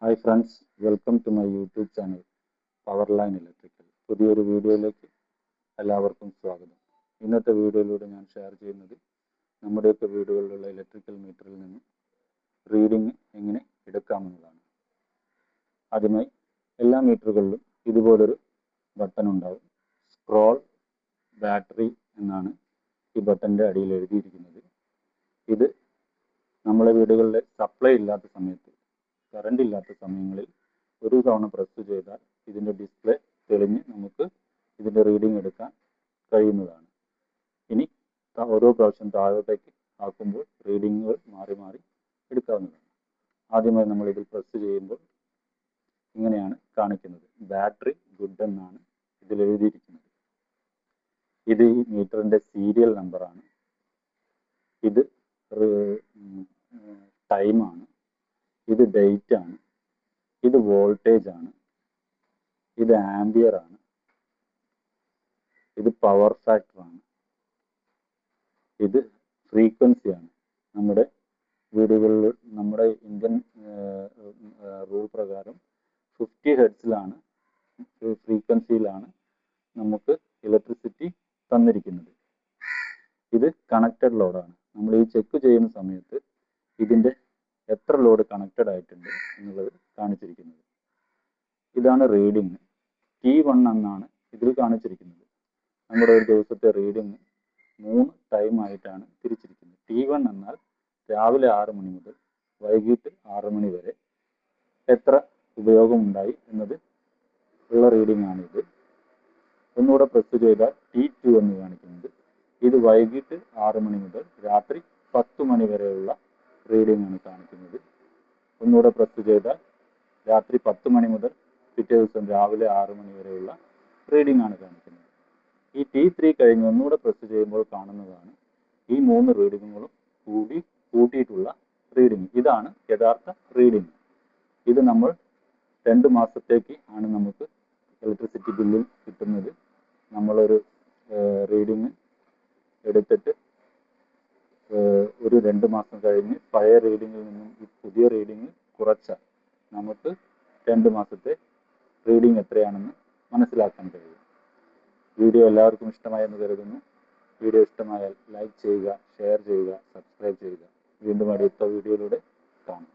Hi friends, welcome to my YouTube channel power line electrical. പുതിയൊരു വീഡിയോയിലേക്ക് എല്ലാവർക്കും സ്വാഗതം. ഇന്നത്തെ വീഡിയോയിലൂടെ ഞാൻ ഷെയർ ചെയ്യുന്നത് നമ്മുടെയൊക്കെ വീടുകളിലുള്ള ഇലക്ട്രിക്കൽ മീറ്ററിൽ നിന്ന് റീഡിങ് എങ്ങനെ എടുക്കാമെന്നതാണ്. ആദ്യമായി എല്ലാ മീറ്ററുകളിലും ഇതുപോലൊരു ബട്ടൺ ഉണ്ടാവും. സ്ക്രോൾ ബാറ്ററി എന്നാണ് ഈ ബട്ടൻ്റെ അടിയിൽ എഴുതിയിരിക്കുന്നത്. ഇത് നമ്മളെ വീടുകളിലെ സപ്ലൈ ഇല്ലാത്ത സമയത്ത്, കറണ്ട് ഇല്ലാത്ത സമയങ്ങളിൽ ഒരു തവണ പ്രസ് ചെയ്താൽ ഇതിൻ്റെ ഡിസ്പ്ലേ തെളിഞ്ഞ് നമുക്ക് ഇതിൻ്റെ റീഡിംഗ് എടുക്കാൻ കഴിയുന്നതാണ്. ഇനി ഓരോ പ്രാവശ്യം താഴോട്ടേക്ക് ആക്കുമ്പോൾ റീഡിങ്ങുകൾ മാറി മാറി എടുക്കാവുന്നതാണ്. ആദ്യമായി നമ്മൾ ഇതിൽ പ്രസ് ചെയ്യുമ്പോൾ ഇങ്ങനെയാണ് കാണിക്കുന്നത്. ബാറ്ററി ഗുഡ് എന്നാണ് ഇതിൽ എഴുതിയിരിക്കുന്നത്. ഇത് ഈ മീറ്ററിൻ്റെ സീരിയൽ നമ്പറാണ്. ഇത് ടൈമാണ്. ഇത് ഡേറ്റ് ആണ്. ഇത് വോൾട്ടേജ് ആണ്. ഇത് ആംബിയർ ആണ്. ഇത് പവർ ഫാക്ടർ ആണ്. ഇത് ഫ്രീക്വൻസി ആണ്. നമ്മുടെ വീടുകളിൽ നമ്മുടെ ഇന്ത്യൻ റൂൾ പ്രകാരം 50 ഹെർട്സിലാണ് ഫ്രീക്വൻസിയിലാണ് നമുക്ക് ഇലക്ട്രിസിറ്റി തന്നിരിക്കുന്നത്. ഇത് കണക്റ്റഡ് ലോഡാണ്. നമ്മൾ ഈ ചെക്ക് ചെയ്യുന്ന സമയത്ത് ഇതിൻ്റെ എത്ര ലോഡ് കണക്റ്റഡ് ആയിട്ടുണ്ട് എന്നുള്ളത് കാണിച്ചിരിക്കുന്നത്. ഇതാണ് റീഡിങ്. T1 എന്നാണ് ഇതിൽ കാണിച്ചിരിക്കുന്നത്. നമ്മുടെ ഒരു ദിവസത്തെ റീഡിങ് 3 ടൈം ആയിട്ടാണ് തിരിച്ചിരിക്കുന്നത്. T1 എന്നാൽ രാവിലെ 6 മണി മുതൽ വൈകിട്ട് 6 മണി വരെ എത്ര ഉപയോഗമുണ്ടായി എന്നത് ഉള്ള റീഡിംഗ് ആണിത്. ഒന്നുകൂടെ പ്രസ് ചെയ്താൽ T2 എന്ന് കാണിക്കുന്നത്. ഇത് വൈകിട്ട് 6 മണി മുതൽ രാത്രി 10 മണി വരെയുള്ള റീഡിംഗ് ആണ് കാണിക്കുന്നത്. ഒന്നുകൂടെ പ്രസ് ചെയ്താൽ രാത്രി 10 മണി മുതൽ പിറ്റേ ദിവസം രാവിലെ 6 മണി വരെയുള്ള റീഡിംഗ് ആണ് കാണിക്കുന്നത്. ഈ T3 കഴിഞ്ഞ് ഒന്നുകൂടെ പ്രസ് ചെയ്യുമ്പോൾ കാണുന്നതാണ് ഈ 3 റീഡിങ്ങുകളും കൂട്ടിയിട്ടുള്ള റീഡിംഗ്. ഇതാണ് യഥാർത്ഥ റീഡിംഗ്. ഇത് നമ്മൾ 2 മാസത്തേക്ക് ആണ് നമുക്ക് ഇലക്ട്രിസിറ്റി ബില്ലിൽ കിട്ടുന്നത്. നമ്മളൊരു റീഡിങ് എടുത്തിട്ട് ഒരു 2 മാസം കഴിഞ്ഞ് പഴയ റീഡിങ്ങിൽ നിന്നും ഈ പുതിയ റീഡിങ് കുറച്ചാൽ നമുക്ക് 2 മാസത്തെ റീഡിങ് എത്രയാണെന്ന് മനസ്സിലാക്കാൻ കഴിയും. വീഡിയോ എല്ലാവർക്കും ഇഷ്ടമായെന്ന് കരുതുന്നു. വീഡിയോ ഇഷ്ടമായാൽ ലൈക്ക് ചെയ്യുക, ഷെയർ ചെയ്യുക, സബ്സ്ക്രൈബ് ചെയ്യുക. വീണ്ടും അടുത്ത വീഡിയോയിലൂടെ കാണാം.